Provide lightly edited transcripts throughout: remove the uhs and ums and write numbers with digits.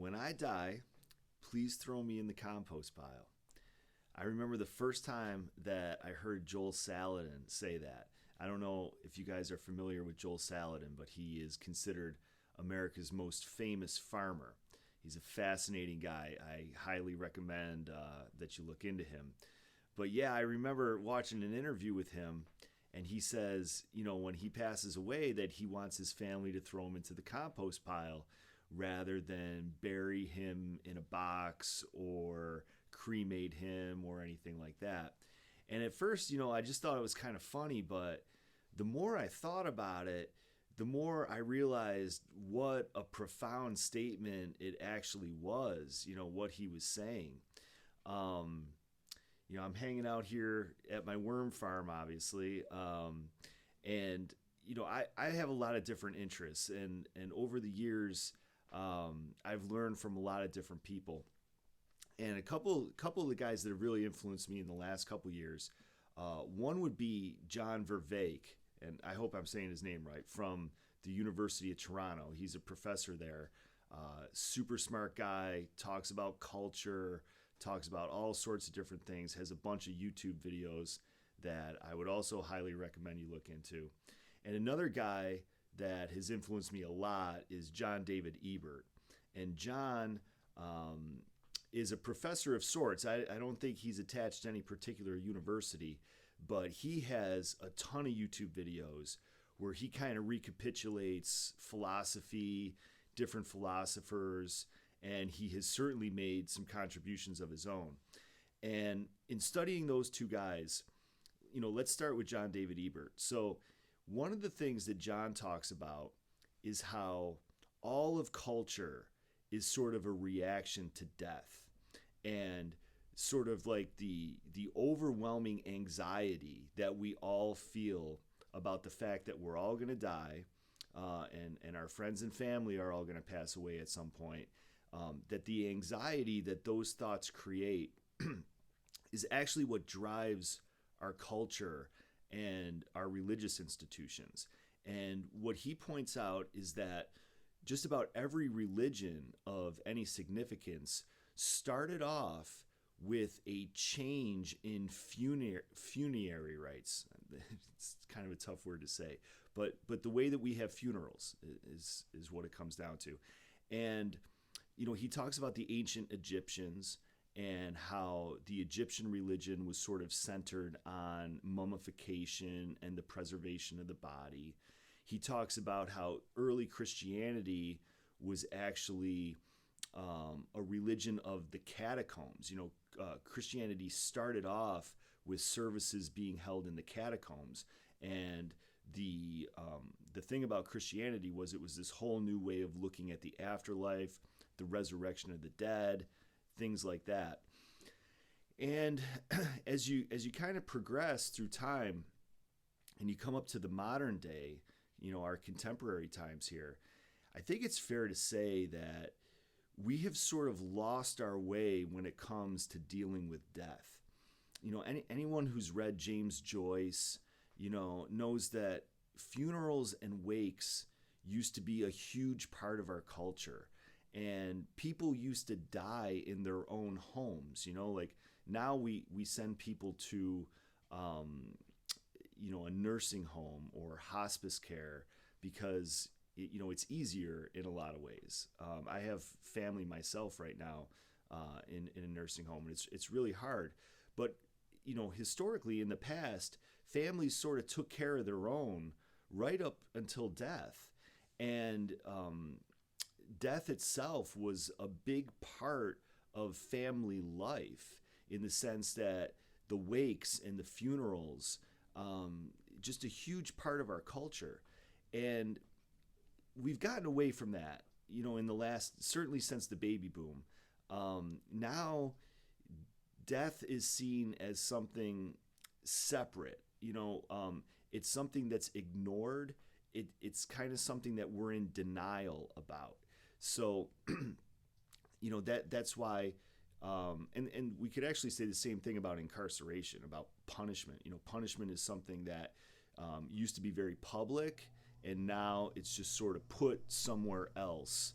when I die, please throw me in the compost pile. I remember the first time that I heard Joel Salatin say that. I don't know if you guys are familiar with Joel Salatin, but he is considered America's most famous farmer. He's a fascinating guy. I highly recommend that you look into him. But yeah, I remember watching an interview with him, and he says, when he passes away, that he wants his family to throw him into the compost pile rather than bury him in a box or cremate him or anything like that. And at first, I just thought it was kind of funny, but the more I thought about it, the more I realized what a profound statement it actually was, what he was saying. I'm hanging out here at my worm farm, obviously, and I have a lot of different interests, and over the years, I've learned from a lot of different people, and a couple of the guys that have really influenced me in the last couple of years. One would be John Vervaeke, and I hope I'm saying his name right, from the University of Toronto. He's a professor there, super smart guy, talks about culture, talks about all sorts of different things, has a bunch of YouTube videos that I would also highly recommend you look into. And another guy that has influenced me a lot is John David Ebert. And John is a professor of sorts. I don't think he's attached to any particular university, but he has a ton of YouTube videos where he kind of recapitulates philosophy, different philosophers, and he has certainly made some contributions of his own. And in studying those two guys, let's start with John David Ebert. So one of the things that John talks about is how all of culture is sort of a reaction to death, and sort of like the overwhelming anxiety that we all feel about the fact that we're all going to die, and our friends and family are all going to pass away at some point. That the anxiety that those thoughts create is actually what drives our culture and our religious institutions. And what he points out is that just about every religion of any significance started off with a change in funerary rites. It's kind of a tough word to say, but the way that we have funerals is what it comes down to. And he talks about the ancient Egyptians and how the Egyptian religion was sort of centered on mummification and the preservation of the body. He talks about how early Christianity was actually a religion of the catacombs. Christianity started off with services being held in the catacombs, and the thing about Christianity was it was this whole new way of looking at the afterlife, the resurrection of the dead, things like that. And as you kind of progress through time and you come up to the modern day, our contemporary times here, I think it's fair to say that we have sort of lost our way when it comes to dealing with death. Anyone who's read James Joyce, knows that funerals and wakes used to be a huge part of our culture. And people used to die in their own homes. Like now we send people to, a nursing home or hospice care because, it's easier in a lot of ways. I have family myself right now in a nursing home, and it's really hard. But, historically in the past, families sort of took care of their own right up until death. And death itself was a big part of family life in the sense that the wakes and the funerals, just a huge part of our culture. And we've gotten away from that, in the last, certainly since the baby boom. Now death is seen as something separate, it's something that's ignored. It's kind of something that we're in denial about. So, that's why, and we could actually say the same thing about incarceration, about punishment. Punishment is something that used to be very public, and now it's just sort of put somewhere else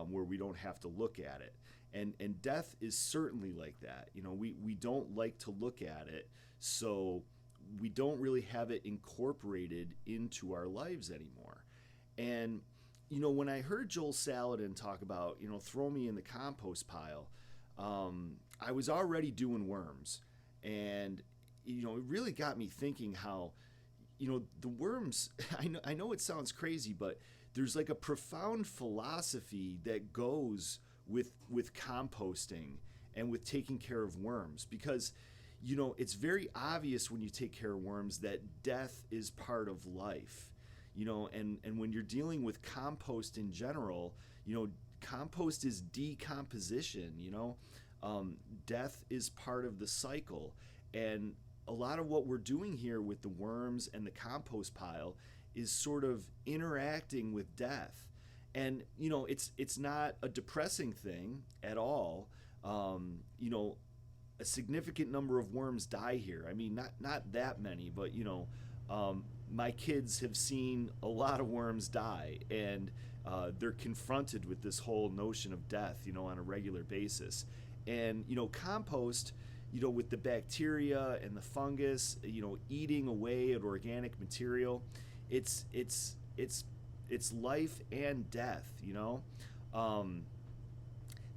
where we don't have to look at it. And death is certainly like that. We don't like to look at it, so we don't really have it incorporated into our lives anymore. And when I heard Joel Salatin talk about, throw me in the compost pile, I was already doing worms. And, it really got me thinking how, the worms, I know it sounds crazy, but there's like a profound philosophy that goes with composting and with taking care of worms, because it's very obvious when you take care of worms that death is part of life. And when you're dealing with compost in general, compost is decomposition. Death is part of the cycle. And a lot of what we're doing here with the worms and the compost pile is sort of interacting with death. And it's not a depressing thing at all. A significant number of worms die here. I mean, not that many, but my kids have seen a lot of worms die, and they're confronted with this whole notion of death, on a regular basis. And compost, with the bacteria and the fungus, eating away at organic material, it's life and death.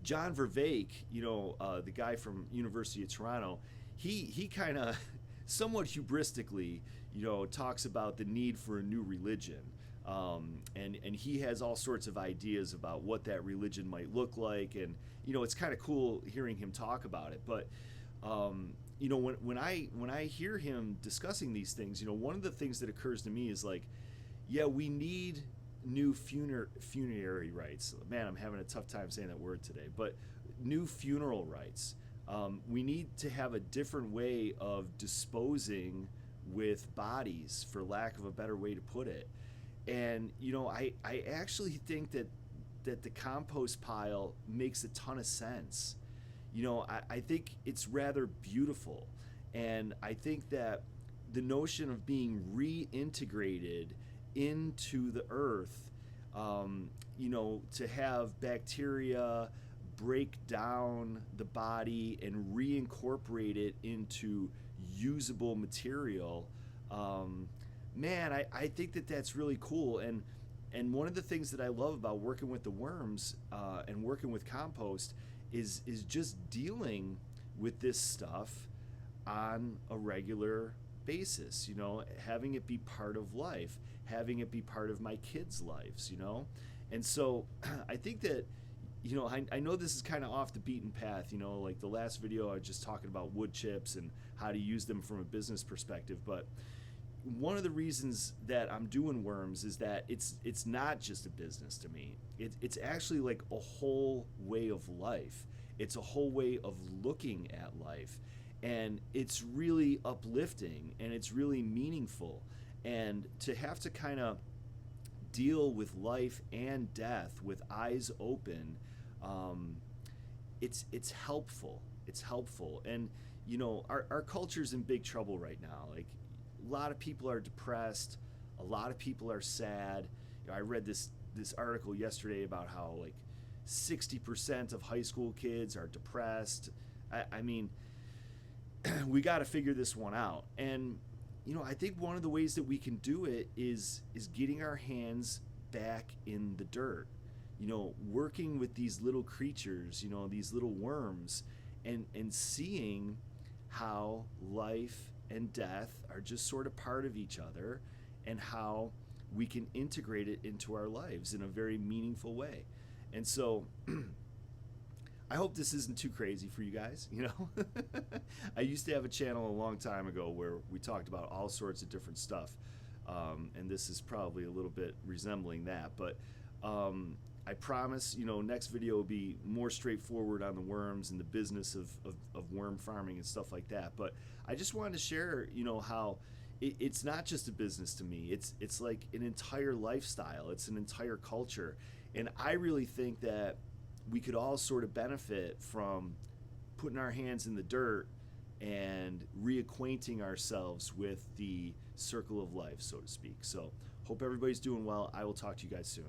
John Vervaeke, the guy from University of Toronto, he kind of somewhat hubristically, talks about the need for a new religion. And he has all sorts of ideas about what that religion might look like. And, it's kind of cool hearing him talk about it. But, when I hear him discussing these things, one of the things that occurs to me is like, yeah, we need new funerary rites. Man, I'm having a tough time saying that word today. But new funeral rites. We need to have a different way of disposing with bodies, for lack of a better way to put it. And I actually think that the compost pile makes a ton of sense. I think it's rather beautiful, and I think that the notion of being reintegrated into the earth, to have bacteria break down the body and reincorporate it into usable material, man, I think that that's really cool. And one of the things that I love about working with the worms and working with compost is just dealing with this stuff on a regular basis, having it be part of life, having it be part of my kids' lives, And so I think that, I know this is kind of off the beaten path, like the last video I was just talking about wood chips and how to use them from a business perspective, but one of the reasons that I'm doing worms is that it's not just a business to me. It's actually like a whole way of life. It's a whole way of looking at life. And it's really uplifting, and it's really meaningful. And to have to kind of deal with life and death with eyes open, it's helpful. It's helpful. And, our culture's in big trouble right now. Like, a lot of people are depressed. A lot of people are sad. I read this article yesterday about how like 60% of high school kids are depressed. I mean, we got to figure this one out. And I think one of the ways that we can do it is getting our hands back in the dirt. Working with these little creatures, these little worms, and seeing how life and death are just sort of part of each other, and how we can integrate it into our lives in a very meaningful way. And so I hope this isn't too crazy for you guys. I used to have a channel a long time ago where we talked about all sorts of different stuff, and this is probably a little bit resembling that, but I promise, next video will be more straightforward on the worms and the business of worm farming and stuff like that. But I just wanted to share, how it's not just a business to me. It's like an entire lifestyle. It's an entire culture. And I really think that we could all sort of benefit from putting our hands in the dirt and reacquainting ourselves with the circle of life, so to speak. So hope everybody's doing well. I will talk to you guys soon.